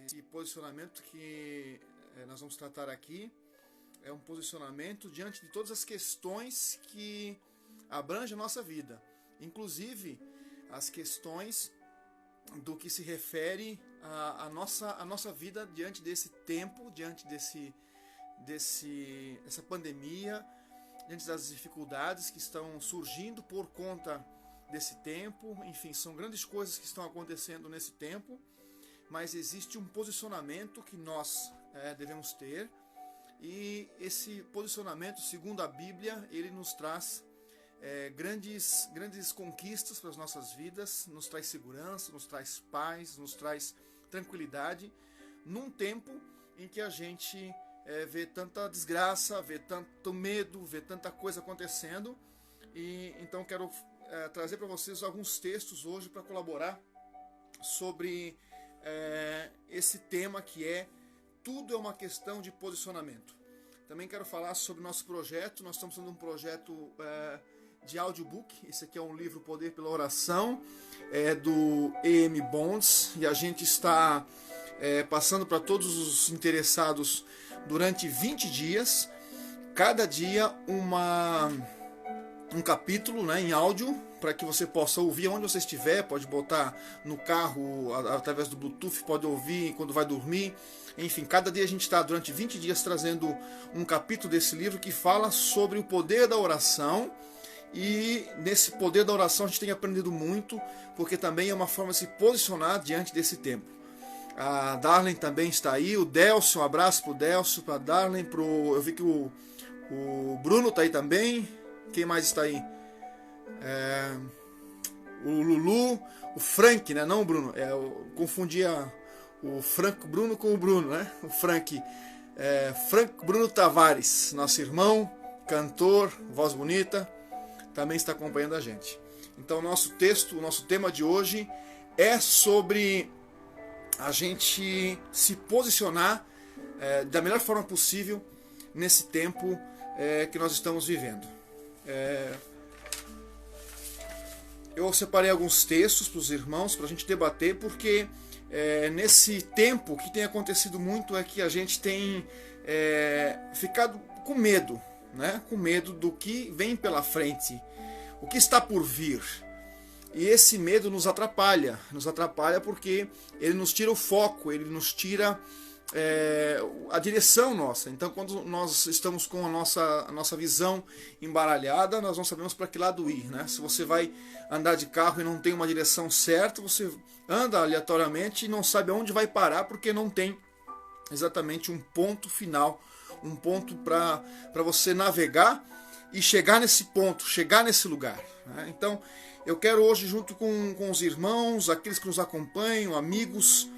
Esse posicionamento que nós vamos tratar aqui é um posicionamento diante de todas as questões que abrangem a nossa vida, inclusive as questões do que se refere à nossa vida diante desse tempo, diante dessa pandemia, diante das dificuldades que estão surgindo por conta desse tempo. Enfim, são grandes coisas que estão acontecendo nesse tempo, mas existe um posicionamento que nós devemos ter, e esse posicionamento, segundo a Bíblia, ele nos traz grandes conquistas para as nossas vidas, nos traz segurança, nos traz paz, nos traz tranquilidade, num tempo em que a gente vê tanta desgraça, vê tanto medo, vê tanta coisa acontecendo. E então quero trazer para vocês alguns textos hoje para colaborar sobre esse tema que é tudo é uma questão de posicionamento. Também quero falar sobre o nosso projeto. Nós estamos fazendo um projeto de audiobook. Esse aqui é um livro Poder pela Oração, do E.M. Bonds, e a gente está passando para todos os interessados durante 20 dias, cada dia um capítulo, em áudio, para que você possa ouvir onde você estiver. Pode botar no carro, através do Bluetooth, pode ouvir quando vai dormir. Enfim, cada dia a gente está durante 20 dias trazendo um capítulo desse livro que fala sobre o poder da oração. E nesse poder da oração a gente tem aprendido muito, porque também é uma forma de se posicionar diante desse tempo. A Darlene também está aí, o Delcio, um abraço para o Delcio, para a Darlene, eu vi que o Bruno está aí também. Quem mais está aí? O Lulu, o Frank, né? Não o Bruno, eu confundia o Franco Bruno com o Bruno, né? O Frank Bruno Tavares, nosso irmão, cantor, voz bonita, também está acompanhando a gente. Então, o nosso tema de hoje é sobre a gente se posicionar da melhor forma possível nesse tempo que nós estamos vivendo. Eu separei alguns textos para os irmãos, para a gente debater, porque nesse tempo o que tem acontecido muito é que a gente tem ficado com medo, né? Com medo do que vem pela frente, o que está por vir. E esse medo nos atrapalha porque ele nos tira o foco, ele nos tira a direção nossa. Então, quando nós estamos com a nossa visão embaralhada, nós não sabemos para que lado ir, né? Se você vai andar de carro e não tem uma direção certa, você anda aleatoriamente e não sabe aonde vai parar, porque não tem exatamente um ponto final, um ponto para você navegar e chegar nesse ponto, chegar nesse lugar, né? Então, eu quero hoje, junto com os irmãos, aqueles que nos acompanham, amigos,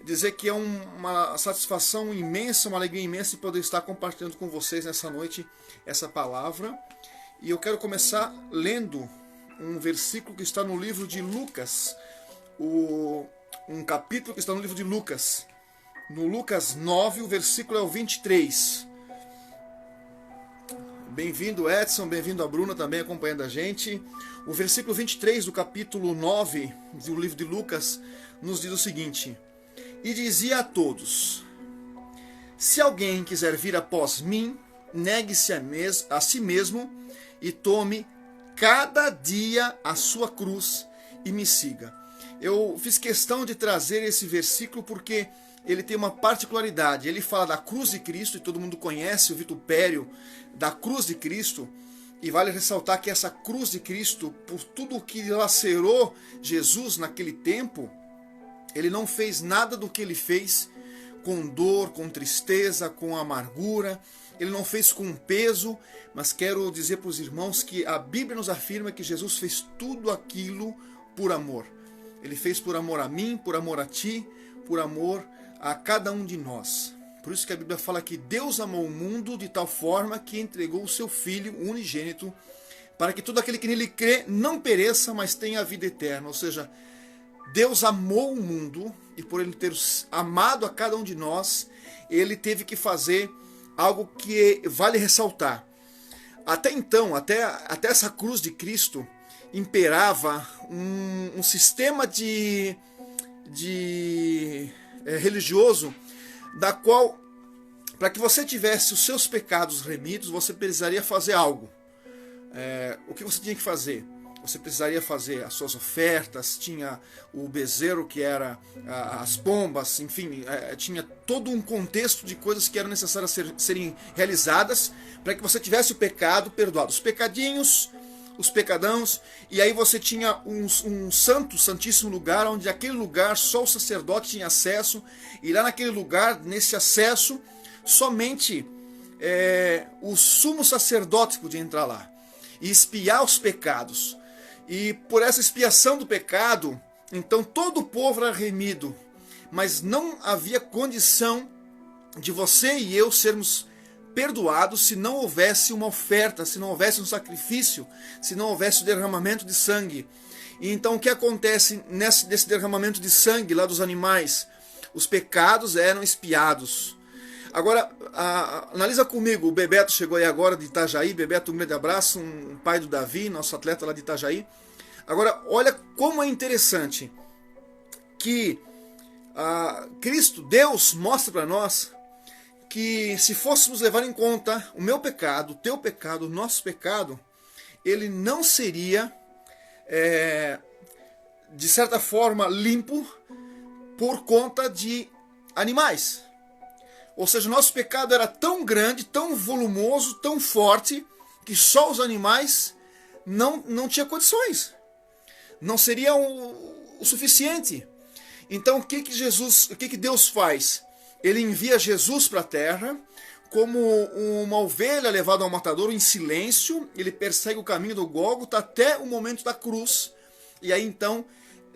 dizer que é uma satisfação imensa, uma alegria imensa de poder estar compartilhando com vocês nessa noite essa palavra. E eu quero começar lendo um versículo que está no livro de Lucas, um capítulo que está no livro de Lucas. No Lucas 9, o versículo é o 23. Bem-vindo, Edson, bem-vindo a Bruna também acompanhando a gente. O versículo 23 do capítulo 9 do livro de Lucas nos diz o seguinte: E dizia a todos: Se alguém quiser vir após mim, negue-se a si mesmo e tome cada dia a sua cruz e me siga. Eu fiz questão de trazer esse versículo porque ele tem uma particularidade. Ele fala da cruz de Cristo, e todo mundo conhece o vitupério da cruz de Cristo. E vale ressaltar que essa cruz de Cristo, por tudo o que lacerou Jesus naquele tempo, ele não fez nada do que ele fez com dor, com tristeza, com amargura. Ele não fez com peso, mas quero dizer para os irmãos que a Bíblia nos afirma que Jesus fez tudo aquilo por amor. Ele fez por amor a mim, por amor a ti, por amor a cada um de nós. Por isso que a Bíblia fala que Deus amou o mundo de tal forma que entregou o seu Filho unigênito, para que todo aquele que nele crê não pereça, mas tenha a vida eterna. Ou seja, Deus amou o mundo, e por ele ter amado a cada um de nós, ele teve que fazer algo que vale ressaltar. Até então, até essa cruz de Cristo, imperava um sistema de religioso, da qual, para que você tivesse os seus pecados remidos, você precisaria fazer algo. O que você tinha que fazer? Você precisaria fazer as suas ofertas, tinha o bezerro que era as pombas, enfim, tinha todo um contexto de coisas que eram necessárias serem realizadas para que você tivesse o pecado perdoado. Os pecadinhos, os pecadãos, e aí você tinha um santíssimo lugar, onde aquele lugar só o sacerdote tinha acesso, e lá naquele lugar, nesse acesso, somente o sumo sacerdote podia entrar lá e expiar os pecados. E por essa expiação do pecado, então todo o povo era remido, mas não havia condição de você e eu sermos perdoados se não houvesse uma oferta, se não houvesse um sacrifício, se não houvesse o derramamento de sangue. E então o que acontece nesse derramamento de sangue lá dos animais? Os pecados eram expiados. Agora, analisa comigo, o Bebeto chegou aí agora de Itajaí. Bebeto, um grande abraço, um pai do Davi, nosso atleta lá de Itajaí. Agora, olha como é interessante que Cristo, Deus, mostra para nós que se fôssemos levar em conta o meu pecado, o teu pecado, o nosso pecado, ele não seria, de certa forma, limpo por conta de animais. Ou seja, o nosso pecado era tão grande, tão volumoso, tão forte, que só os animais não tinham condições. Não seria o suficiente. Então o que Deus faz? Ele envia Jesus para a terra como uma ovelha levada ao matadouro em silêncio. Ele persegue o caminho do Gólgota até o momento da cruz. E aí então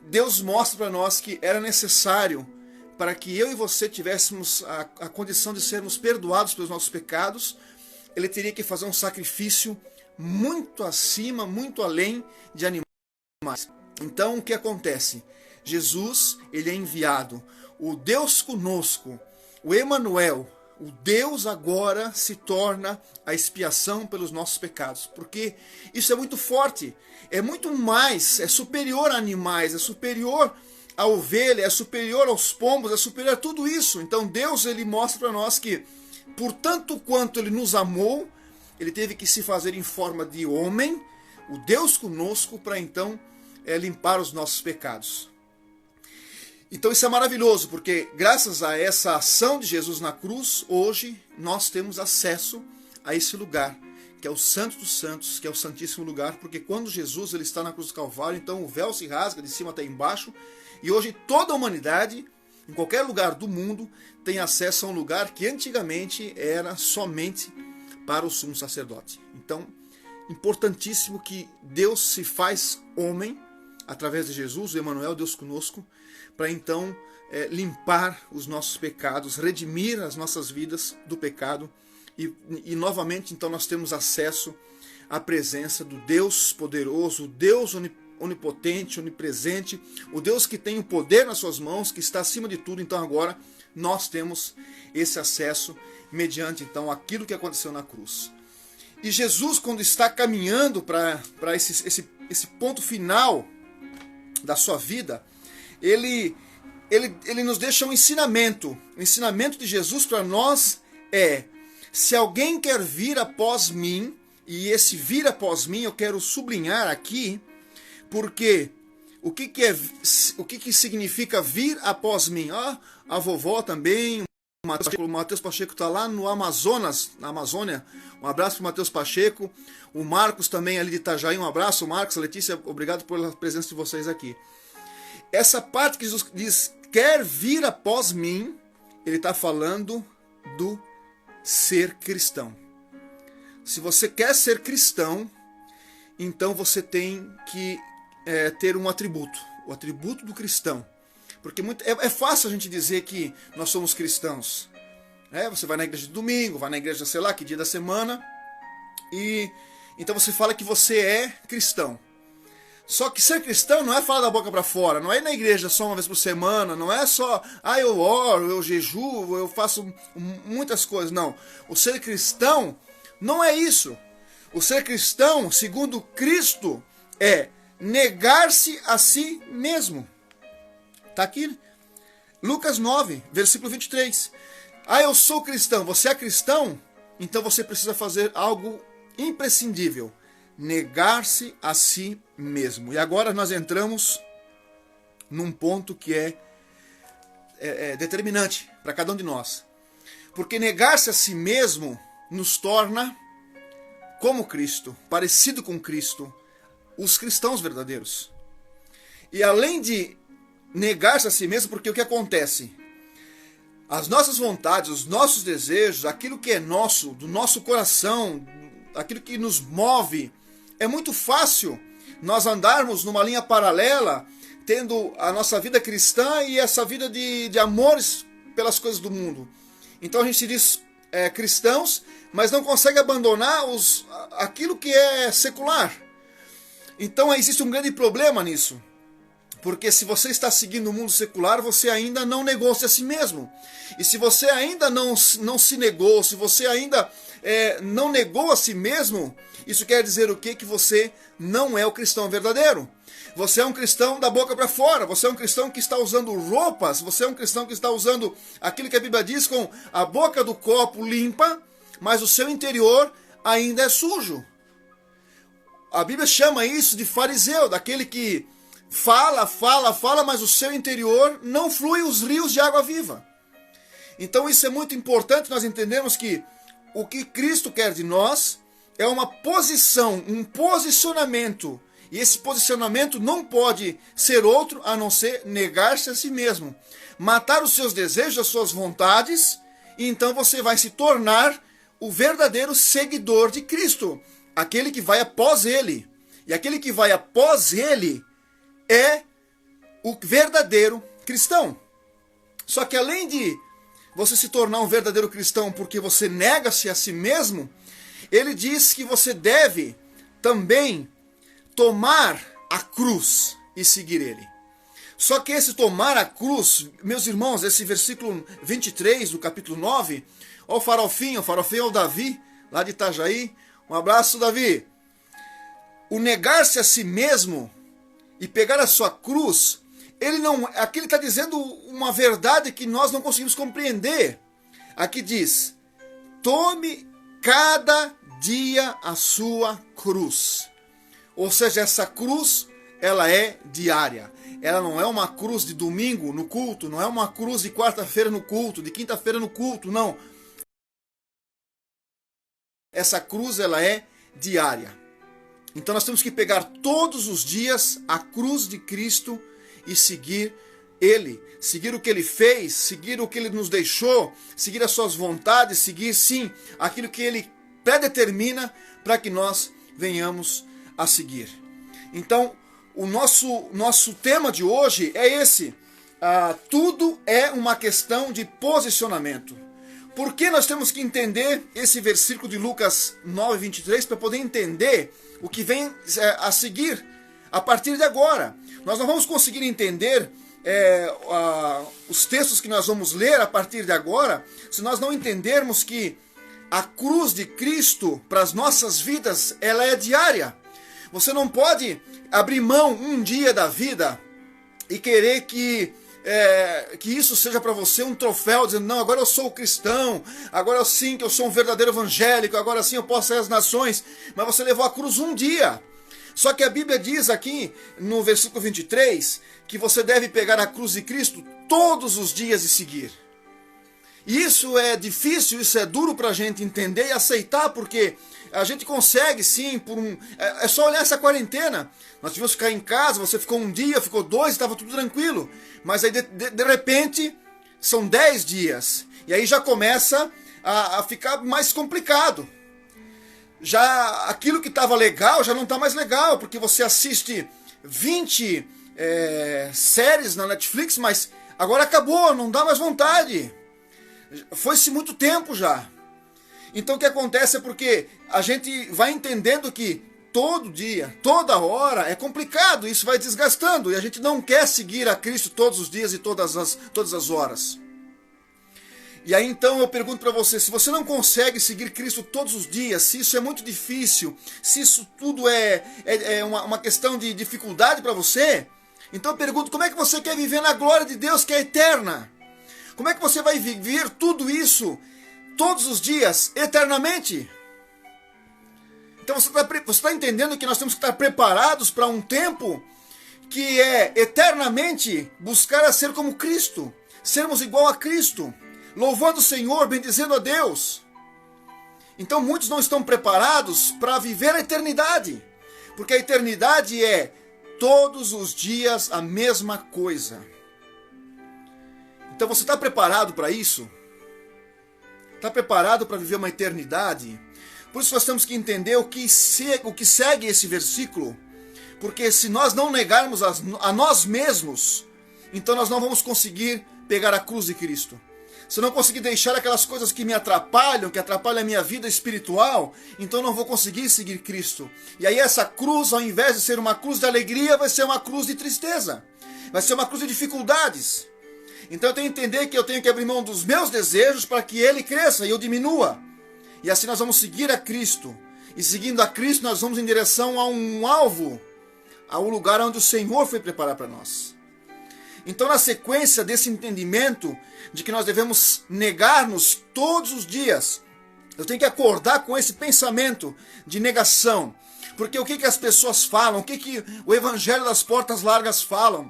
Deus mostra para nós que era necessário, para que eu e você tivéssemos a condição de sermos perdoados pelos nossos pecados, ele teria que fazer um sacrifício muito acima, muito além de animais. Então o que acontece? Jesus, ele é enviado, o Deus conosco, o Emanuel, o Deus agora se torna a expiação pelos nossos pecados, porque isso é muito forte, é muito mais, é superior a animais, é superior a ovelha, é superior aos pombos, é superior a tudo isso. Então Deus, ele mostra para nós que, por tanto quanto ele nos amou, ele teve que se fazer em forma de homem, o Deus conosco, para então limpar os nossos pecados. Então isso é maravilhoso, porque graças a essa ação de Jesus na cruz, hoje nós temos acesso a esse lugar, que é o Santo dos Santos, que é o Santíssimo Lugar, porque quando Jesus ele está na cruz do Calvário, então o véu se rasga de cima até embaixo, e hoje toda a humanidade, em qualquer lugar do mundo, tem acesso a um lugar que antigamente era somente para o sumo sacerdote. Então, importantíssimo que Deus se faz homem, através de Jesus, o Emanuel, Deus conosco, para então limpar os nossos pecados, redimir as nossas vidas do pecado, e novamente então nós temos acesso à presença do Deus poderoso, o Deus onipotente, onipresente, o Deus que tem o poder nas suas mãos, que está acima de tudo. Então agora nós temos esse acesso mediante então aquilo que aconteceu na cruz. E Jesus, quando está caminhando para esse ponto final da sua vida, ele nos deixa um ensinamento. O ensinamento de Jesus para nós é: se alguém quer vir após mim, e esse vir após mim eu quero sublinhar aqui, porque o que significa vir após mim? A vovó também, o Matheus Pacheco está lá no Amazonas, na Amazônia. Um abraço para o Matheus Pacheco. O Marcos também ali de Itajaí. Um abraço, Marcos, Letícia. Obrigado pela presença de vocês aqui. Essa parte que Jesus diz, quer vir após mim, ele está falando do ser cristão. Se você quer ser cristão, então você tem que ter um atributo, o atributo do cristão. Porque é fácil a gente dizer que nós somos cristãos. Você vai na igreja de domingo, vai na igreja, sei lá, que dia da semana, e então você fala que você é cristão. Só que ser cristão não é falar da boca para fora, não é ir na igreja só uma vez por semana, não é só, eu oro, eu jejuo, eu faço muitas coisas, não. O ser cristão não é isso. O ser cristão, segundo Cristo, é negar-se a si mesmo. Está aqui Lucas 9, versículo 23. Ah, eu sou cristão. Você é cristão? Então você precisa fazer algo imprescindível. Negar-se a si mesmo. E agora nós entramos num ponto que é determinante para cada um de nós. Porque negar-se a si mesmo nos torna como Cristo, parecido com Cristo, os cristãos verdadeiros. E além de negar-se a si mesmo, porque o que acontece? As nossas vontades, os nossos desejos, aquilo que é nosso, do nosso coração, aquilo que nos move, é muito fácil nós andarmos numa linha paralela, tendo a nossa vida cristã e essa vida de amores pelas coisas do mundo. Então a gente se diz cristãos, mas não consegue abandonar aquilo que é secular. Então existe um grande problema nisso. Porque se você está seguindo o mundo secular, você ainda não negou-se a si mesmo. E se você ainda não se negou, se você ainda não negou a si mesmo, isso quer dizer o quê? Que você não é o cristão verdadeiro. Você é um cristão da boca para fora, você é um cristão que está usando roupas, você é um cristão que está usando aquilo que a Bíblia diz com a boca do copo limpa, mas o seu interior ainda é sujo. A Bíblia chama isso de fariseu, daquele que fala, mas o seu interior não flui os rios de água viva. Então isso é muito importante nós entendermos que o que Cristo quer de nós é uma posição, um posicionamento. E esse posicionamento não pode ser outro a não ser negar-se a si mesmo. Matar os seus desejos, as suas vontades, e então você vai se tornar o verdadeiro seguidor de Cristo. Aquele que vai após Ele. E aquele que vai após Ele é o verdadeiro cristão. Só que além de você se tornar um verdadeiro cristão porque você nega-se a si mesmo, ele diz que você deve também tomar a cruz e seguir ele. Só que esse tomar a cruz, meus irmãos, esse versículo 23 do capítulo 9, ó o farofinho é o Davi, lá de Itajaí. Um abraço, Davi. O negar-se a si mesmo e pegar a sua cruz, aqui ele está dizendo uma verdade que nós não conseguimos compreender. Aqui diz: tome cada dia a sua cruz. Ou seja, essa cruz, ela é diária. Ela não é uma cruz de domingo no culto, não é uma cruz de quarta-feira no culto, de quinta-feira no culto, não. Essa cruz, ela é diária. Então nós temos que pegar todos os dias a cruz de Cristo e seguir Ele. Seguir o que Ele fez, seguir o que Ele nos deixou, seguir as suas vontades, seguir sim aquilo que Ele predetermina para que nós venhamos a seguir. Então o nosso tema de hoje é esse. Tudo é uma questão de posicionamento. Por que nós temos que entender esse versículo de Lucas 9, 23 para poder entender o que vem a seguir a partir de agora? Nós não vamos conseguir entender os textos que nós vamos ler a partir de agora se nós não entendermos que a cruz de Cristo para as nossas vidas, ela é diária. Você não pode abrir mão um dia da vida e querer que isso seja para você um troféu, dizendo, não, agora eu sou cristão, agora sim que eu sou um verdadeiro evangélico, agora sim eu posso sair às nações, mas você levou a cruz um dia. Só que a Bíblia diz aqui, no versículo 23, que você deve pegar a cruz de Cristo todos os dias e seguir. E isso é difícil, isso é duro para a gente entender e aceitar, porque a gente consegue sim, é só olhar essa quarentena. Nós tivemos que ficar em casa, você ficou um dia, ficou 2, estava tudo tranquilo. Mas aí de repente são 10 dias. E aí já começa a ficar mais complicado. Já aquilo que estava legal já não está mais legal, porque você assiste 20 séries na Netflix, mas agora acabou, não dá mais vontade. Foi-se muito tempo já. Então o que acontece é porque a gente vai entendendo que todo dia, toda hora é complicado, isso vai desgastando e a gente não quer seguir a Cristo todos os dias e todas as horas. E aí então eu pergunto para você, se você não consegue seguir Cristo todos os dias, se isso é muito difícil, se isso tudo é uma questão de dificuldade para você, então eu pergunto, como é que você quer viver na glória de Deus que é eterna? Como é que você vai viver tudo isso todos os dias, eternamente? Então você está entendendo que nós temos que estar preparados para um tempo que é eternamente buscar a ser como Cristo, sermos igual a Cristo, louvando o Senhor, bendizendo a Deus. Então muitos não estão preparados para viver a eternidade, porque a eternidade é todos os dias a mesma coisa. Então você está preparado para isso? Está preparado para viver uma eternidade? Por isso nós temos que entender o que segue esse versículo, porque se nós não negarmos a nós mesmos, então nós não vamos conseguir pegar a cruz de Cristo. Se eu não conseguir deixar aquelas coisas que me atrapalham, que atrapalham a minha vida espiritual, então eu não vou conseguir seguir Cristo. E aí essa cruz, ao invés de ser uma cruz de alegria, vai ser uma cruz de tristeza. Vai ser uma cruz de dificuldades. Então eu tenho que entender que eu tenho que abrir mão dos meus desejos para que Ele cresça e eu diminua. E assim nós vamos seguir a Cristo. E seguindo a Cristo nós vamos em direção a um alvo, a um lugar onde o Senhor foi preparar para nós. Então, na sequência desse entendimento de que nós devemos negar-nos todos os dias, eu tenho que acordar com esse pensamento de negação. Porque o que as pessoas falam, o que o Evangelho das Portas Largas falam,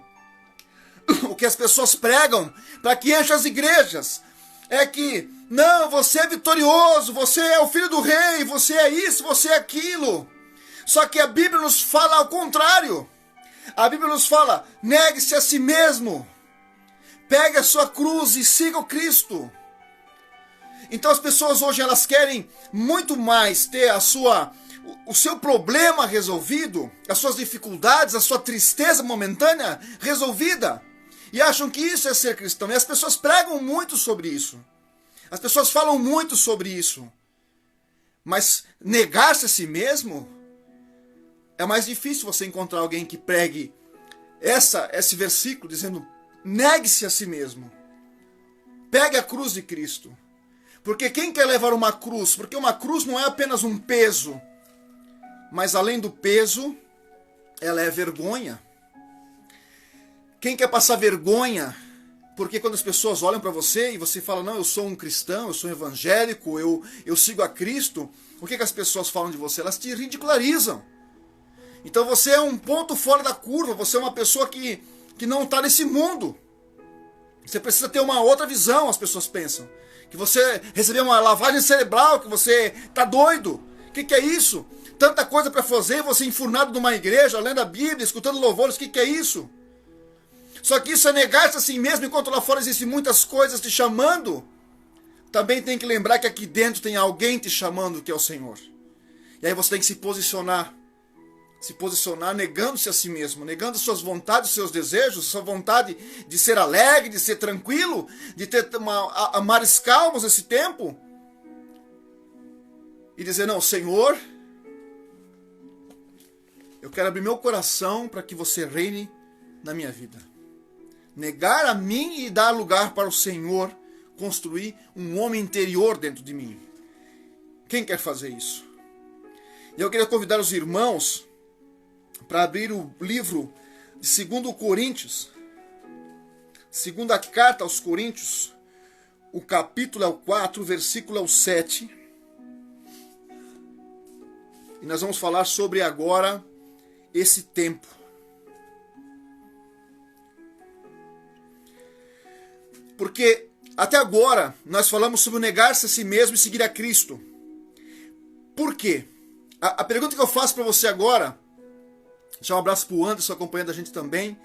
o que as pessoas pregam para que encha as igrejas, é que, não, você é vitorioso, você é o filho do rei, você é isso, você é aquilo. Só que a Bíblia nos fala ao contrário. A Bíblia nos fala, negue-se a si mesmo, pegue a sua cruz e siga o Cristo. Então as pessoas hoje elas querem muito mais ter o seu problema resolvido, as suas dificuldades, a sua tristeza momentânea resolvida. E acham que isso é ser cristão. E as pessoas pregam muito sobre isso. As pessoas falam muito sobre isso. Mas negar-se a si mesmo, é mais difícil você encontrar alguém que pregue esse versículo dizendo, negue-se a si mesmo. Pegue a cruz de Cristo. Porque quem quer levar uma cruz? Porque uma cruz não é apenas um peso. Mas além do peso, ela é vergonha. Quem quer passar vergonha? Porque quando as pessoas olham para você e você fala, não, eu sou um cristão, eu sou um evangélico, eu sigo a Cristo, o que as pessoas falam de você? Elas te ridicularizam. Então você é um ponto fora da curva, você é uma pessoa que não está nesse mundo. Você precisa ter uma outra visão, as pessoas pensam. Que você recebeu uma lavagem cerebral, que você está doido. O que é isso? Tanta coisa para fazer, você enfurnado numa igreja, lendo a Bíblia, escutando louvores, o que é isso? Só que isso é negar-se a si mesmo, enquanto lá fora existem muitas coisas te chamando. Também tem que lembrar que aqui dentro tem alguém te chamando, que é o Senhor. E aí você tem que se posicionar negando-se a si mesmo, negando suas vontades, seus desejos, sua vontade de ser alegre, de ser tranquilo, de ter mares calmos nesse tempo. E dizer, não, Senhor, eu quero abrir meu coração para que você reine na minha vida. Negar a mim e dar lugar para o Senhor construir um homem interior dentro de mim. Quem quer fazer isso? E eu queria convidar os irmãos para abrir o livro de 2 Coríntios, segunda carta aos Coríntios, o capítulo é o 4, o versículo é o 7. E nós vamos falar sobre agora esse tempo. Porque até agora nós falamos sobre negar-se a si mesmo e seguir a Cristo. Por quê? A pergunta que eu faço para você agora, deixar um abraço para o Anderson acompanhando a gente também.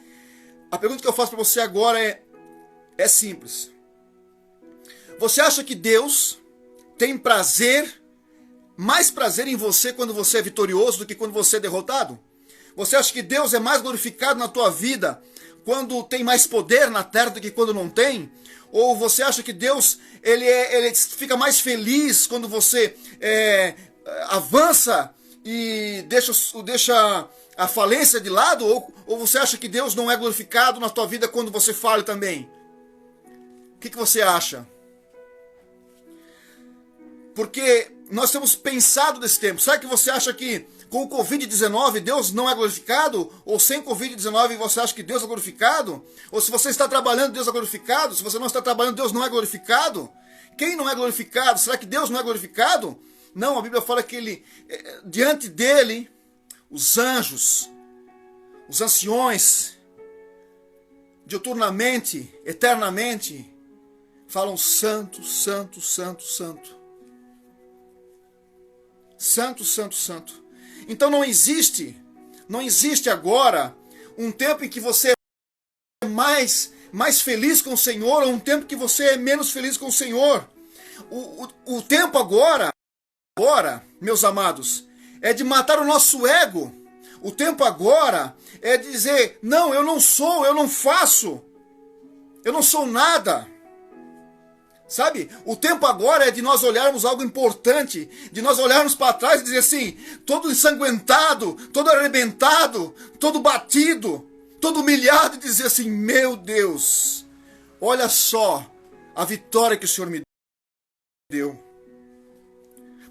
A pergunta que eu faço para você agora é simples. Você acha que Deus tem mais prazer em você quando você é vitorioso do que quando você é derrotado? Você acha que Deus é mais glorificado na tua vida quando tem mais poder na terra do que quando não tem? Ou você acha que Deus ele fica mais feliz quando você avança e deixa a falência de lado? Ou você acha que Deus não é glorificado na tua vida quando você falha também? O que você acha? Porque nós temos pensado nesse tempo. Será que você acha que Com o Covid-19, Deus não é glorificado? Ou sem Covid-19 você acha que Deus é glorificado? Ou se você está trabalhando, Deus é glorificado? Se você não está trabalhando, Deus não é glorificado? Quem não é glorificado? Será que Deus não é glorificado? Não, a Bíblia fala que ele, diante dele, os anjos, os anciões, diuturnamente, eternamente, falam santo, santo, santo, santo. Santo, santo, santo. Então não existe agora um tempo em que você é mais feliz com o Senhor ou um tempo que você é menos feliz com o Senhor. O tempo agora, meus amados, é de matar o nosso ego. O tempo agora é dizer, não, eu não sou, eu não faço, eu não sou nada. Sabe? O tempo agora é de nós olharmos algo importante, de nós olharmos para trás e dizer assim, todo ensanguentado, todo arrebentado, todo batido, todo humilhado, e dizer assim, meu Deus, olha só a vitória que o Senhor me deu.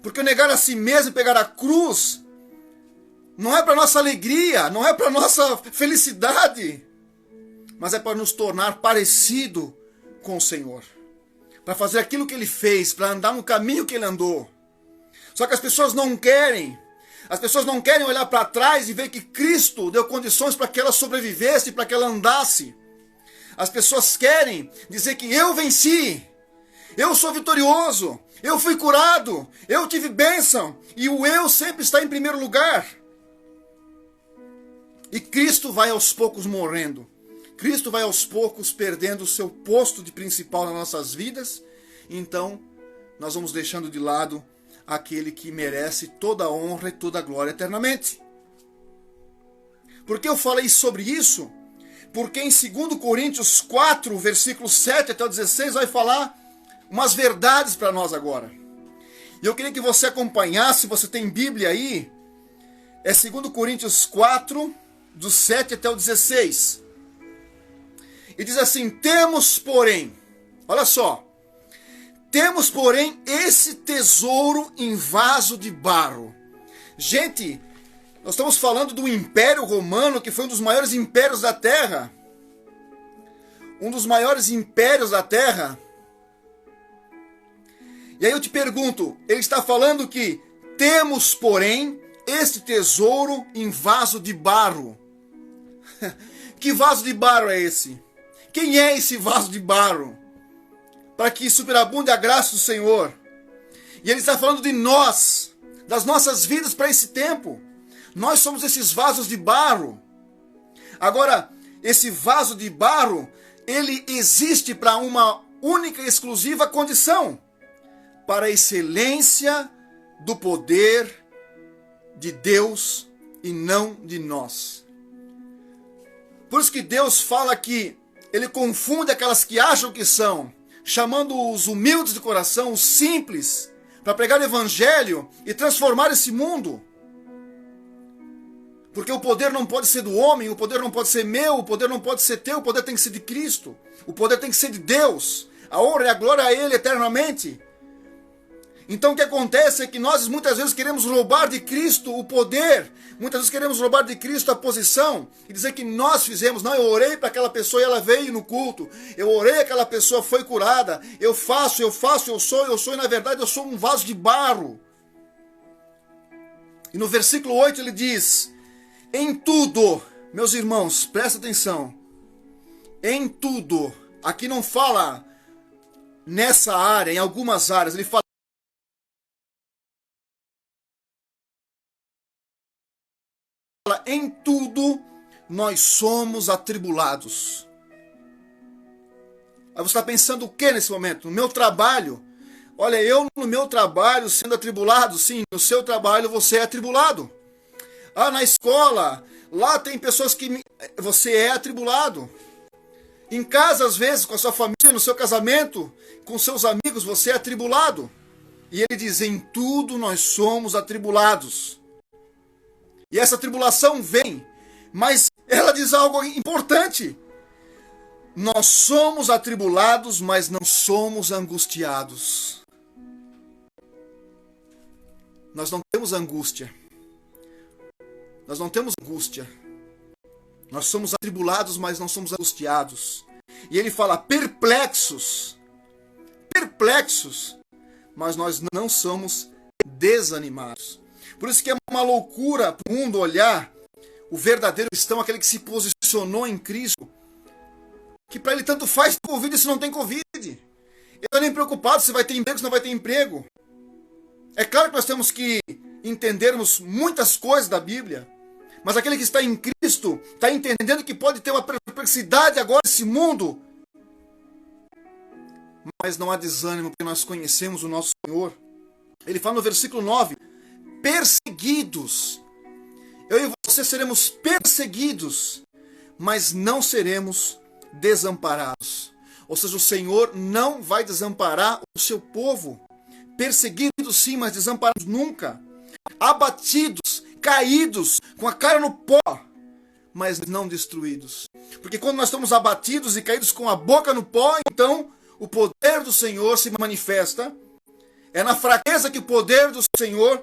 Porque negar a si mesmo e pegar a cruz não é para nossa alegria, não é para nossa felicidade, mas é para nos tornar parecido com o Senhor. Para fazer aquilo que ele fez, para andar no caminho que ele andou. Só que as pessoas não querem. As pessoas não querem olhar para trás e ver que Cristo deu condições para que ela sobrevivesse, para que ela andasse. As pessoas querem dizer que eu venci, eu sou vitorioso, eu fui curado, eu tive bênção, e o eu sempre está em primeiro lugar. E Cristo vai aos poucos morrendo. Cristo vai aos poucos perdendo o seu posto de principal nas nossas vidas, então nós vamos deixando de lado aquele que merece toda a honra e toda a glória eternamente. Por que eu falei sobre isso? Porque em 2 Coríntios 4, versículos 7 até o 16, vai falar umas verdades para nós agora. E eu queria que você acompanhasse, se você tem Bíblia aí, é 2 Coríntios 4, do 7 até o 16. E diz assim, temos porém, olha só, temos porém esse tesouro em vaso de barro. Gente, nós estamos falando do Império Romano, que foi um dos maiores impérios da Terra. Um dos maiores impérios da Terra. E aí eu te pergunto, ele está falando que temos porém esse tesouro em vaso de barro. Que vaso de barro é esse? Quem é esse vaso de barro? Para que superabunde a graça do Senhor. E ele está falando de nós, das nossas vidas para esse tempo. Nós somos esses vasos de barro. Agora, esse vaso de barro, ele existe para uma única e exclusiva condição. Para a excelência do poder de Deus e não de nós. Por isso que Deus fala que ele confunde aquelas que acham que são, chamando os humildes de coração, os simples, para pregar o evangelho e transformar esse mundo. Porque o poder não pode ser do homem, o poder não pode ser meu, o poder não pode ser teu, o poder tem que ser de Cristo. O poder tem que ser de Deus. A honra e a glória a Ele eternamente. Então o que acontece é que nós muitas vezes queremos roubar de Cristo o poder, muitas vezes queremos roubar de Cristo a posição e dizer que nós fizemos. Não, eu orei para aquela pessoa e ela veio no culto, eu orei, aquela pessoa foi curada, eu faço, eu sou, e na verdade eu sou um vaso de barro. E no versículo 8 ele diz, em tudo, meus irmãos, presta atenção, em tudo, aqui não fala nessa área, em algumas áreas, ele fala em tudo nós somos atribulados. Aí você está pensando o que nesse momento? No meu trabalho? Olha, eu no meu trabalho sendo atribulado, sim, no seu trabalho você é atribulado. Ah, na escola, lá tem pessoas que você é atribulado. Em casa, às vezes, com a sua família, no seu casamento, com seus amigos, você é atribulado. E ele diz, em tudo nós somos atribulados. E essa tribulação vem, mas ela diz algo importante. Nós somos atribulados, mas não somos angustiados. Nós não temos angústia. Nós não temos angústia. Nós somos atribulados, mas não somos angustiados. E ele fala perplexos, mas nós não somos desanimados. Por isso que é uma loucura para o mundo olhar o verdadeiro cristão, aquele que se posicionou em Cristo, que para ele tanto faz Covid se não tem Covid. Ele não está nem preocupado se vai ter emprego, se não vai ter emprego. É claro que nós temos que entendermos muitas coisas da Bíblia, mas aquele que está em Cristo está entendendo que pode ter uma perplexidade agora nesse mundo, mas não há desânimo, porque nós conhecemos o nosso Senhor. Ele fala no versículo 9, perseguidos. Eu e você seremos perseguidos, mas não seremos desamparados. Ou seja, o Senhor não vai desamparar o seu povo. Perseguidos sim, mas desamparados nunca. Abatidos, caídos, com a cara no pó, mas não destruídos. Porque quando nós estamos abatidos e caídos com a boca no pó, então o poder do Senhor se manifesta. É na fraqueza que o poder do Senhor,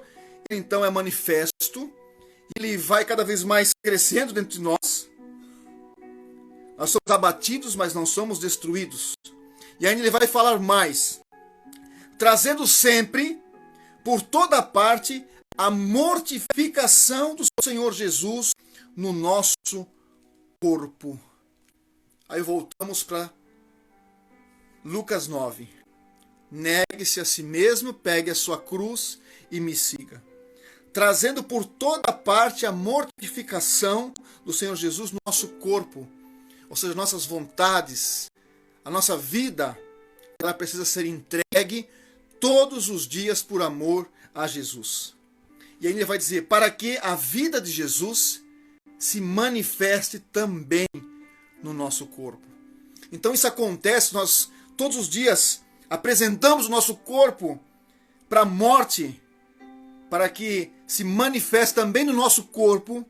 então, é manifesto. Ele vai cada vez mais crescendo dentro de nós. Nós somos abatidos, mas não somos destruídos. E ainda ele vai falar mais. Trazendo sempre, por toda parte, a mortificação do Senhor Jesus no nosso corpo. Aí voltamos para Lucas 9. Negue-se a si mesmo, pegue a sua cruz e me siga. Trazendo por toda parte a mortificação do Senhor Jesus no nosso corpo. Ou seja, nossas vontades, a nossa vida, ela precisa ser entregue todos os dias por amor a Jesus. E aí ele vai dizer, para que a vida de Jesus se manifeste também no nosso corpo. Então isso acontece, nós todos os dias apresentamos o nosso corpo para a morte, para que se manifeste também no nosso corpo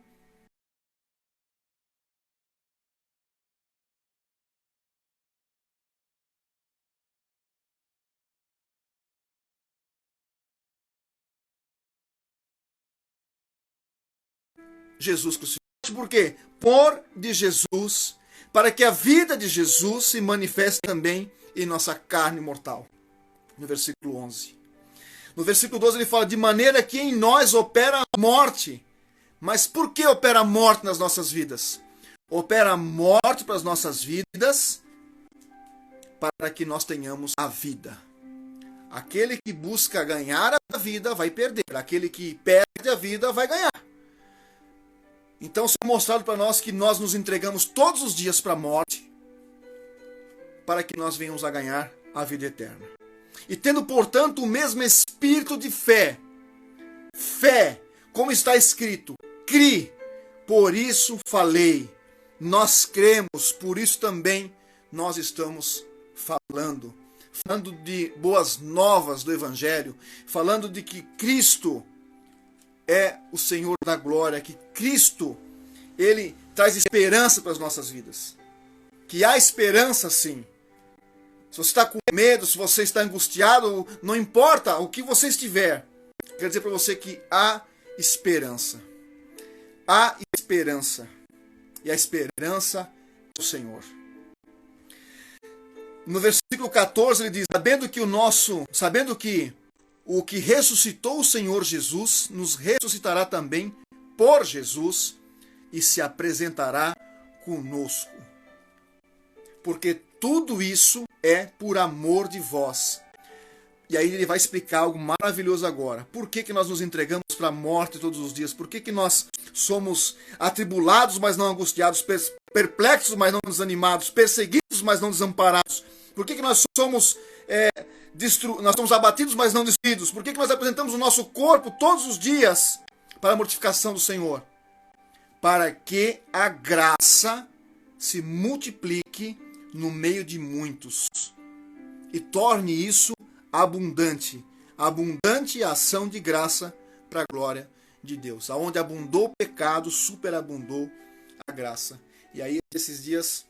Jesus crucificado. Por quê? Por de Jesus, para que a vida de Jesus se manifeste também em nossa carne mortal. No versículo 11. No versículo 12 ele fala, de maneira que em nós opera a morte. Mas por que opera a morte nas nossas vidas? Opera a morte para as nossas vidas, para que nós tenhamos a vida. Aquele que busca ganhar a vida vai perder. Aquele que perde a vida vai ganhar. Então, é mostrado para nós que nós nos entregamos todos os dias para a morte, para que nós venhamos a ganhar a vida eterna. E tendo, portanto, o mesmo espírito de fé, como está escrito, cri, por isso falei. Nós cremos, por isso também nós estamos falando de boas novas do Evangelho, falando de que Cristo é o Senhor da glória, que Cristo, Ele traz esperança para as nossas vidas. Que há esperança sim. Se você está com medo, se você está angustiado, não importa o que você estiver, quero dizer para você que há esperança. Há esperança. E a esperança é o Senhor. No versículo 14 ele diz, sabendo que o que ressuscitou o Senhor Jesus, nos ressuscitará também por Jesus e se apresentará conosco. Porque tudo isso é por amor de vós. E aí ele vai explicar algo maravilhoso agora. Por que nós nos entregamos para a morte todos os dias? Por que nós somos atribulados, mas não angustiados, perplexos, mas não desanimados, perseguidos, mas não desamparados? Por que nós somos abatidos, mas não destruídos? Por que nós apresentamos o nosso corpo todos os dias para a mortificação do Senhor? Para que a graça se multiplique no meio de muitos e torne isso abundante. Abundante a ação de graça para a glória de Deus. Aonde abundou o pecado, superabundou a graça. E aí, esses dias,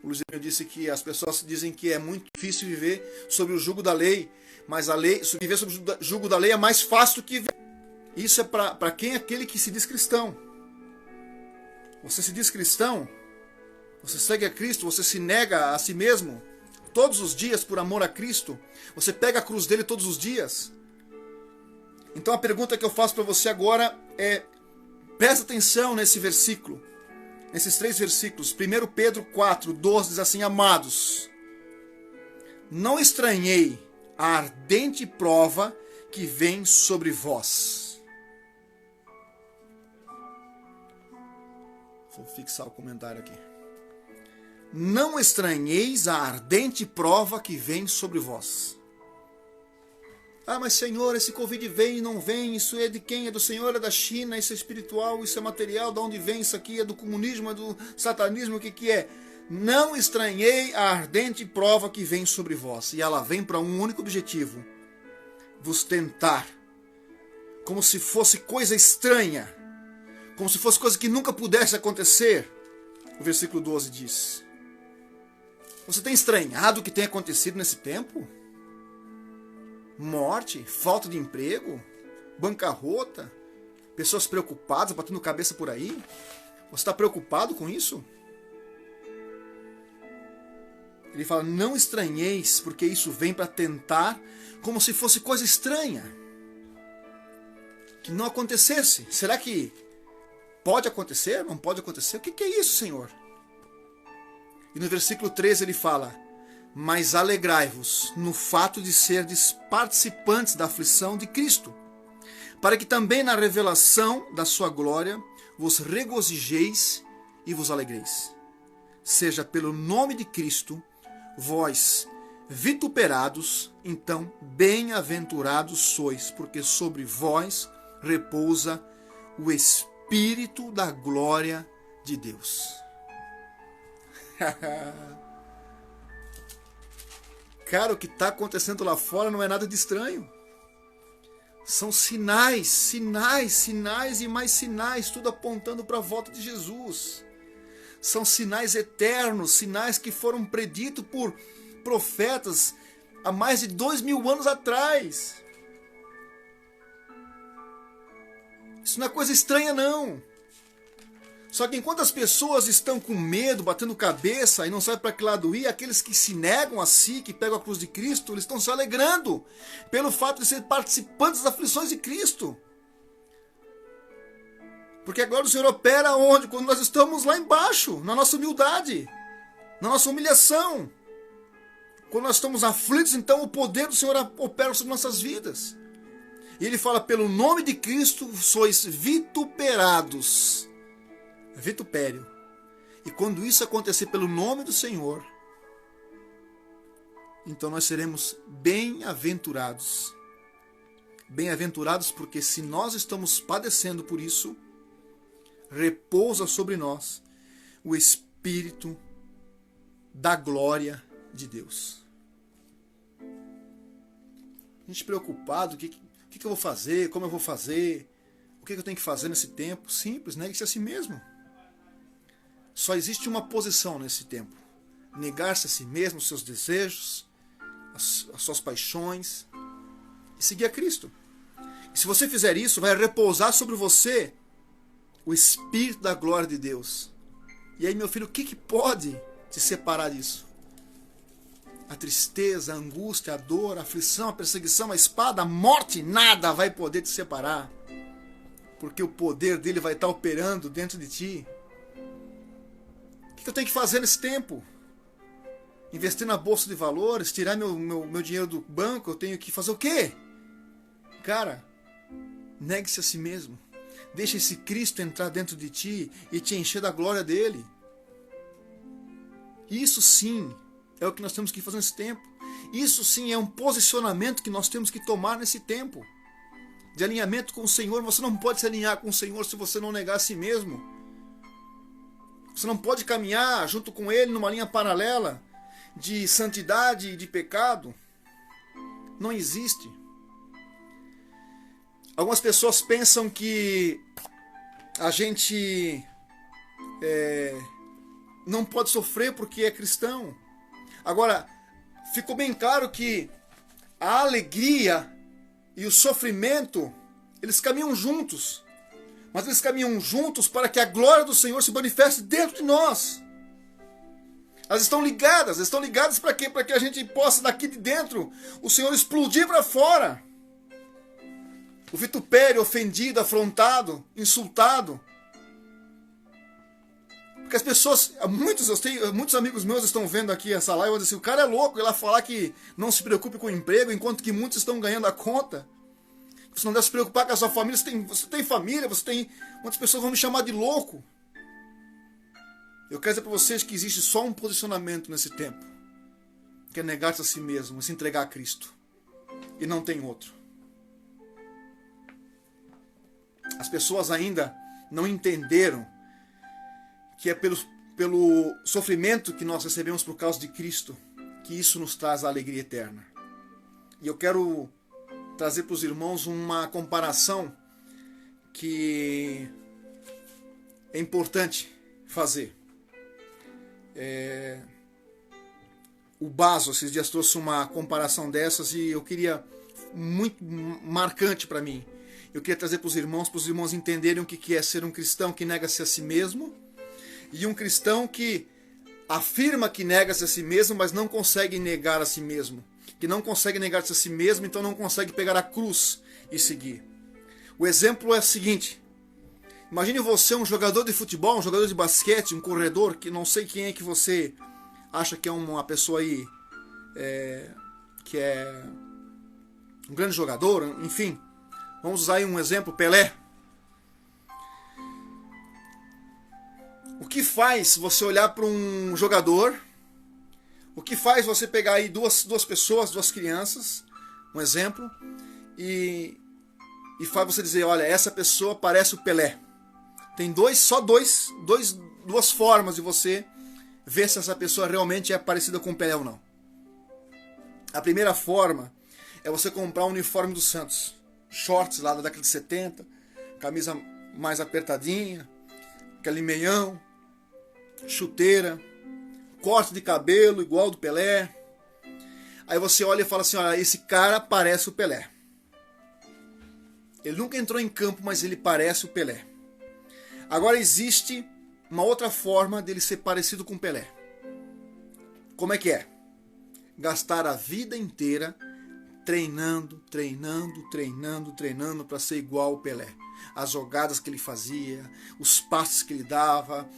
o Luizinho disse que as pessoas dizem que é muito difícil viver sob o jugo da lei, mas viver sob o jugo da lei é mais fácil do que viver. Isso é para quem é aquele que se diz cristão. Você se diz cristão, você segue a Cristo, você se nega a si mesmo todos os dias por amor a Cristo, você pega a cruz dele todos os dias. Então a pergunta que eu faço para você agora é, presta atenção nesse versículo, nesses 3 versículos. 1 Pedro 4:12 diz assim: amados, não estranhei a ardente prova que vem sobre vós. Vou fixar o comentário aqui. Não estranheis a ardente prova que vem sobre vós. Ah, mas Senhor, esse Covid vem e não vem, isso é de quem? É do Senhor, é da China, isso é espiritual, isso é material, de onde vem isso aqui? É do comunismo, é do satanismo, o que é? Não estranhei a ardente prova que vem sobre vós. E ela vem para um único objetivo: vos tentar, como se fosse coisa estranha, como se fosse coisa que nunca pudesse acontecer. O versículo 12 diz: você tem estranhado o que tem acontecido nesse tempo? Morte, falta de emprego, bancarrota, pessoas preocupadas, batendo cabeça por aí. Você está preocupado com isso? Ele fala: não estranheis, porque isso vem para tentar, como se fosse coisa estranha, que não acontecesse. Será que pode acontecer? Não pode acontecer? O que é isso, Senhor? E no versículo 13 ele fala: mas alegrai-vos no fato de serdes participantes da aflição de Cristo, para que também na revelação da sua glória vos regozijeis e vos alegreis. Seja pelo nome de Cristo, vós vituperados, então bem-aventurados sois, porque sobre vós repousa o Espírito da glória de Deus. Cara, o que está acontecendo lá fora não é nada de estranho. São sinais, sinais, sinais e mais sinais, tudo apontando para a volta de Jesus. São sinais eternos, sinais que foram preditos por profetas há mais de 2000 anos atrás. Isso não é coisa estranha, não. Só que enquanto as pessoas estão com medo, batendo cabeça e não sabem para que lado ir, aqueles que se negam a si, que pegam a cruz de Cristo, eles estão se alegrando pelo fato de ser participantes das aflições de Cristo. Porque agora o Senhor opera onde? Quando nós estamos lá embaixo, na nossa humildade, na nossa humilhação. Quando nós estamos aflitos, então o poder do Senhor opera sobre nossas vidas. E ele fala: pelo nome de Cristo sois vituperados. Vitupério. E quando isso acontecer pelo nome do Senhor, então nós seremos bem-aventurados. Bem-aventurados porque se nós estamos padecendo por isso, repousa sobre nós o Espírito da glória de Deus. A gente preocupado, o que eu vou fazer, como eu vou fazer, o que eu tenho que fazer nesse tempo? Simples, negue-se a si mesmo. Só existe uma posição nesse tempo: negar-se a si mesmo, os seus desejos, as suas paixões, e seguir a Cristo. E se você fizer isso, vai repousar sobre você o Espírito da glória de Deus. E aí, meu filho, o que pode te separar disso? A tristeza, a angústia, a dor, a aflição, a perseguição, a espada, a morte, nada vai poder te separar. Porque o poder dele vai estar operando dentro de ti. O que eu tenho que fazer nesse tempo? Investir na bolsa de valores, tirar meu dinheiro do banco, eu tenho que fazer o quê? Cara, negue-se a si mesmo. Deixa esse Cristo entrar dentro de ti e te encher da glória dele. Isso sim é o que nós temos que fazer nesse tempo. Isso sim é um posicionamento que nós temos que tomar nesse tempo. De alinhamento com o Senhor. Você não pode se alinhar com o Senhor se você não negar a si mesmo. Você não pode caminhar junto com Ele numa linha paralela de santidade e de pecado. Não existe. Algumas pessoas pensam que a gente não pode sofrer porque é cristão. Agora, ficou bem claro que a alegria e o sofrimento Eles caminham juntos. Mas eles caminham juntos para que a glória do Senhor se manifeste dentro de nós. Elas estão ligadas para quê? Para que a gente possa, daqui de dentro, o Senhor explodir para fora. O vitupério, ofendido, afrontado, insultado. Porque as pessoas, muitos amigos meus estão vendo aqui essa live e vão dizer assim, o cara é louco, ele vai falar que não se preocupe com o emprego, enquanto que muitos estão ganhando a conta. Você não deve se preocupar com a sua família, você tem família, muitas pessoas vão me chamar de louco. Eu quero dizer para vocês que existe só um posicionamento nesse tempo, que é negar-se a si mesmo, é se entregar a Cristo. E não tem outro. As pessoas ainda não entenderam que é pelo sofrimento que nós recebemos por causa de Cristo que isso nos traz a alegria eterna. E eu quero trazer para os irmãos uma comparação que é importante fazer. O Baso, esses dias, trouxe uma comparação dessas e eu queria, muito marcante para mim, eu queria trazer para os irmãos entenderem o que é ser um cristão que nega-se a si mesmo e um cristão que afirma que nega-se a si mesmo, mas não consegue negar a si mesmo. Que não consegue negar-se a si mesmo, então não consegue pegar a cruz e seguir. O exemplo é o seguinte. Imagine você um jogador de futebol, um jogador de basquete, um corredor, que não sei quem é que você acha que é uma pessoa aí que é um grande jogador, enfim. Vamos usar aí um exemplo, Pelé. O que faz você olhar para um jogador? O que faz você pegar aí duas pessoas, duas crianças, um exemplo, e faz você dizer, olha, essa pessoa parece o Pelé. Tem duas formas de você ver se essa pessoa realmente é parecida com o Pelé ou não. A primeira forma é você comprar um uniforme do Santos. Shorts lá da década de 70, camisa mais apertadinha, aquele meião, chuteira, corte de cabelo igual ao do Pelé. Aí você olha e fala assim, olha, esse cara parece o Pelé. Ele nunca entrou em campo, mas ele parece o Pelé. Agora existe uma outra forma dele ser parecido com o Pelé. Como é que é? Gastar a vida inteira treinando para ser igual ao Pelé. As jogadas que ele fazia, os passes que ele dava,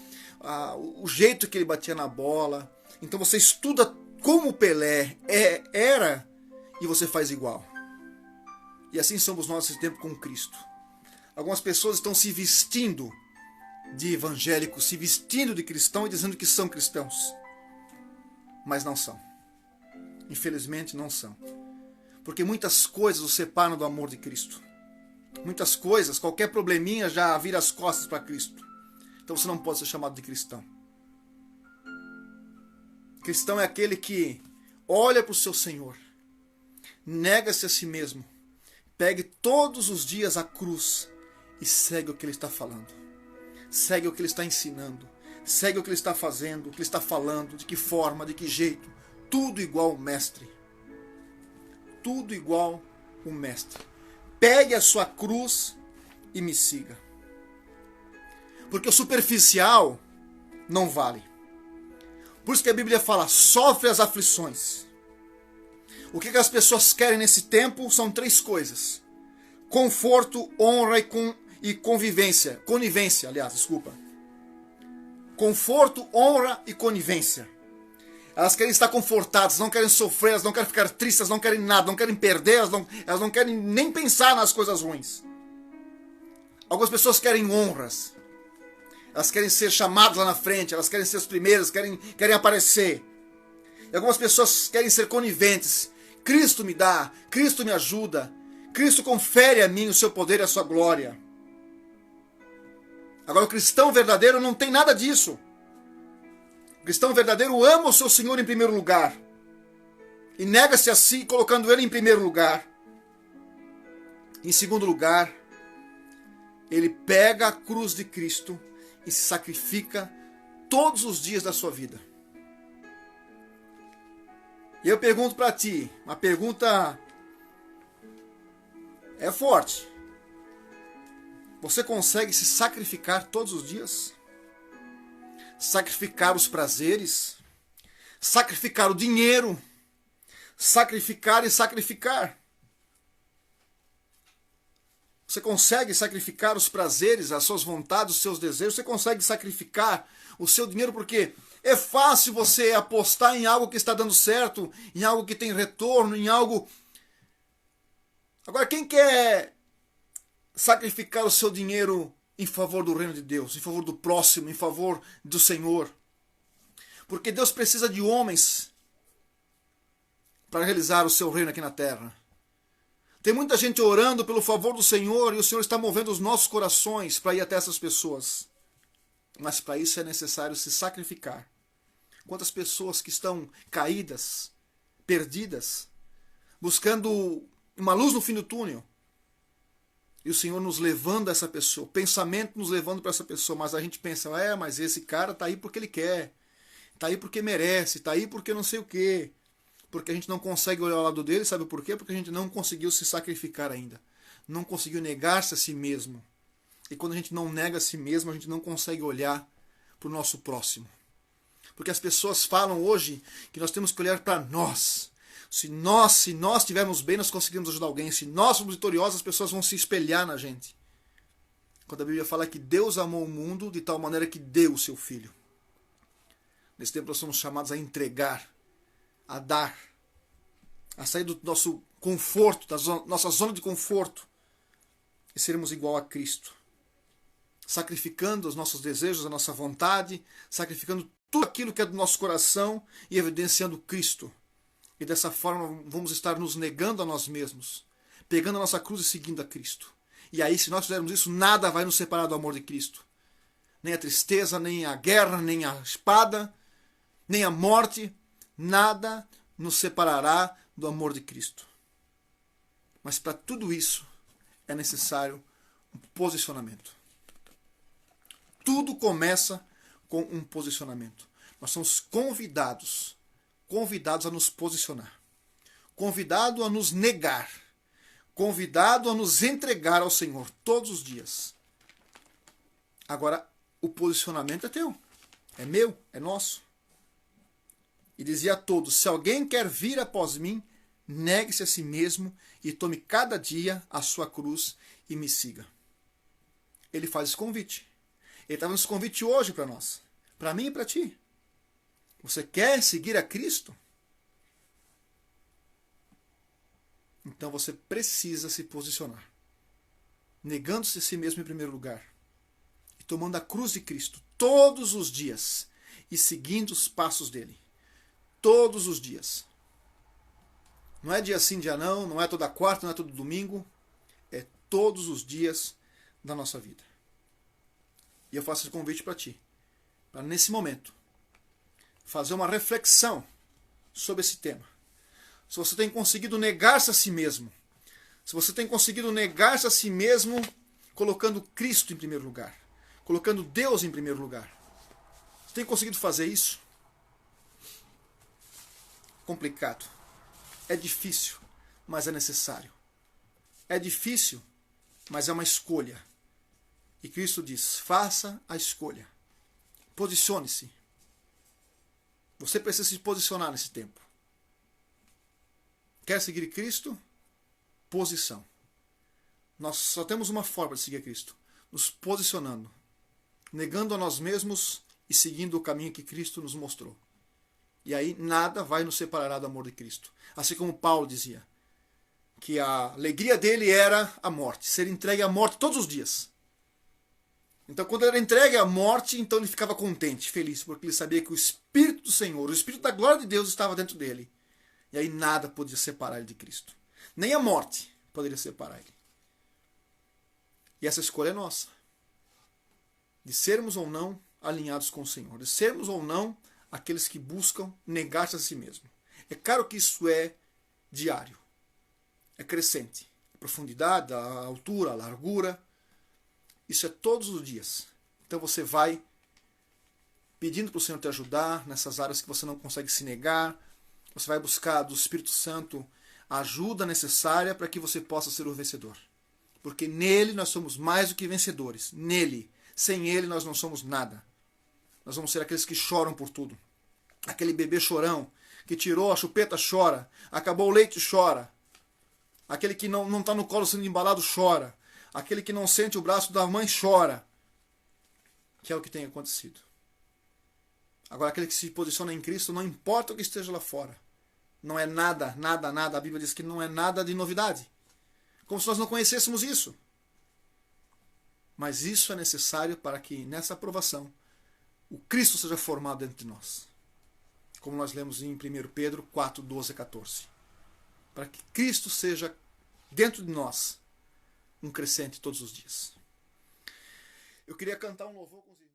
o jeito que ele batia na bola. Então você estuda como o Pelé era e você faz igual. E assim somos nós nesse tempo com Cristo. Algumas pessoas estão se vestindo de evangélicos, se vestindo de cristão e dizendo que são cristãos. Mas não são. Infelizmente não são. Porque muitas coisas os separam do amor de Cristo. Muitas coisas, qualquer probleminha já vira as costas para Cristo. Então você não pode ser chamado de cristão. Cristão é aquele que olha para o seu Senhor, nega-se a si mesmo, pegue todos os dias a cruz e segue o que ele está falando. Segue o que ele está ensinando. Segue o que ele está fazendo, o que ele está falando, de que forma, de que jeito. Tudo igual ao mestre. Tudo igual ao mestre. Pegue a sua cruz e me siga. Porque o superficial não vale. Por isso que a Bíblia fala, sofre as aflições. O que as pessoas querem nesse tempo são três coisas. Conforto, honra e convivência. Conivência, aliás, desculpa. Conforto, honra e conivência. Elas querem estar confortadas, não querem sofrer, elas não querem ficar tristes, elas não querem nada, não querem perder, elas não querem nem pensar nas coisas ruins. Algumas pessoas querem honras. Elas querem ser chamadas lá na frente, elas querem ser as primeiras, querem aparecer. E algumas pessoas querem ser coniventes. Cristo me dá, Cristo me ajuda, Cristo confere a mim o seu poder e a sua glória. Agora o cristão verdadeiro não tem nada disso. O cristão verdadeiro ama o seu Senhor em primeiro lugar. E nega-se a si, colocando ele em primeiro lugar. Em segundo lugar, ele pega a cruz de Cristo e se sacrifica todos os dias da sua vida. E eu pergunto para ti, uma pergunta é forte. Você consegue se sacrificar todos os dias? Sacrificar os prazeres? Sacrificar o dinheiro? Sacrificar e sacrificar? Você consegue sacrificar os prazeres, as suas vontades, os seus desejos? Você consegue sacrificar o seu dinheiro? Porque é fácil você apostar em algo que está dando certo, em algo que tem retorno, em algo... Agora, quem quer sacrificar o seu dinheiro em favor do reino de Deus, em favor do próximo, em favor do Senhor? Porque Deus precisa de homens para realizar o seu reino aqui na terra. Tem muita gente orando pelo favor do Senhor e o Senhor está movendo os nossos corações para ir até essas pessoas. Mas para isso é necessário se sacrificar. Quantas pessoas que estão caídas, perdidas, buscando uma luz no fim do túnel. E o Senhor nos levando a essa pessoa, o pensamento nos levando para essa pessoa. Mas a gente pensa, mas esse cara está aí porque ele quer, está aí porque merece, está aí porque não sei o quê. Porque a gente não consegue olhar ao lado dele, sabe por quê? Porque a gente não conseguiu se sacrificar ainda. Não conseguiu negar-se a si mesmo. E quando a gente não nega a si mesmo, a gente não consegue olhar para o nosso próximo. Porque as pessoas falam hoje que nós temos que olhar para nós. Se nós estivermos bem, nós conseguimos ajudar alguém. Se nós somos vitoriosos, as pessoas vão se espelhar na gente. Quando a Bíblia fala que Deus amou o mundo de tal maneira que deu o seu Filho. Nesse tempo nós somos chamados a entregar, a dar, a sair do nosso conforto, da nossa zona de conforto e sermos igual a Cristo. Sacrificando os nossos desejos, a nossa vontade, sacrificando tudo aquilo que é do nosso coração e evidenciando Cristo. E dessa forma vamos estar nos negando a nós mesmos, pegando a nossa cruz e seguindo a Cristo. E aí, se nós fizermos isso, nada vai nos separar do amor de Cristo. Nem a tristeza, nem a guerra, nem a espada, nem a morte, nada nos separará do amor de Cristo. Mas para tudo isso é necessário um posicionamento. Tudo começa com um posicionamento. Nós somos convidados a nos posicionar, convidado a nos negar, convidado a nos entregar ao Senhor todos os dias. Agora, o posicionamento é teu, é meu, é nosso. E dizia a todos, se alguém quer vir após mim, negue-se a si mesmo e tome cada dia a sua cruz e me siga. Ele faz esse convite. Ele está dando esse convite hoje para nós, para mim e para ti. Você quer seguir a Cristo? Então você precisa se posicionar, negando-se a si mesmo em primeiro lugar e tomando a cruz de Cristo todos os dias e seguindo os passos dele. Todos os dias. Não é dia sim, dia não, não é toda quarta, não é todo domingo. É todos os dias da nossa vida. E eu faço esse convite para ti. Para nesse momento, fazer uma reflexão sobre esse tema. Se você tem conseguido negar-se a si mesmo. Se você tem conseguido negar-se a si mesmo, colocando Cristo em primeiro lugar. Colocando Deus em primeiro lugar. Você tem conseguido fazer isso? Complicado. É difícil, mas é necessário. É difícil, mas é uma escolha. E Cristo diz, faça a escolha. Posicione-se. Você precisa se posicionar nesse tempo. Quer seguir Cristo? Posição. Nós só temos uma forma de seguir Cristo. Nos posicionando. Negando a nós mesmos e seguindo o caminho que Cristo nos mostrou. E aí nada vai nos separar do amor de Cristo. Assim como Paulo dizia, que a alegria dele era a morte, ser entregue à morte todos os dias. Então quando ele era entregue à morte, então ele ficava contente, feliz, porque ele sabia que o Espírito do Senhor, o Espírito da glória de Deus estava dentro dele. E aí nada podia separar ele de Cristo. Nem a morte poderia separar ele. E essa escolha é nossa. De sermos ou não alinhados com o Senhor. De sermos ou não aqueles que buscam negar-se a si mesmo. É claro que isso é diário. É crescente. A profundidade, a altura, a largura. Isso é todos os dias. Então você vai pedindo para o Senhor te ajudar nessas áreas que você não consegue se negar. Você vai buscar do Espírito Santo a ajuda necessária para que você possa ser o vencedor. Porque nele nós somos mais do que vencedores. Nele. Sem ele nós não somos nada. Nós vamos ser aqueles que choram por tudo. Aquele bebê chorão que tirou a chupeta chora. Acabou o leite chora. Aquele que não está no colo sendo embalado chora. Aquele que não sente o braço da mãe chora. Que é o que tem acontecido. Agora aquele que se posiciona em Cristo, não importa o que esteja lá fora. Não é nada, nada, nada. A Bíblia diz que não é nada de novidade. Como se nós não conhecêssemos isso. Mas isso é necessário para que nessa aprovação o Cristo seja formado dentro de nós. Como nós lemos em 1 Pedro 4, 12 a 14. Para que Cristo seja dentro de nós um crescente todos os dias. Eu queria cantar um louvor com os irmãos.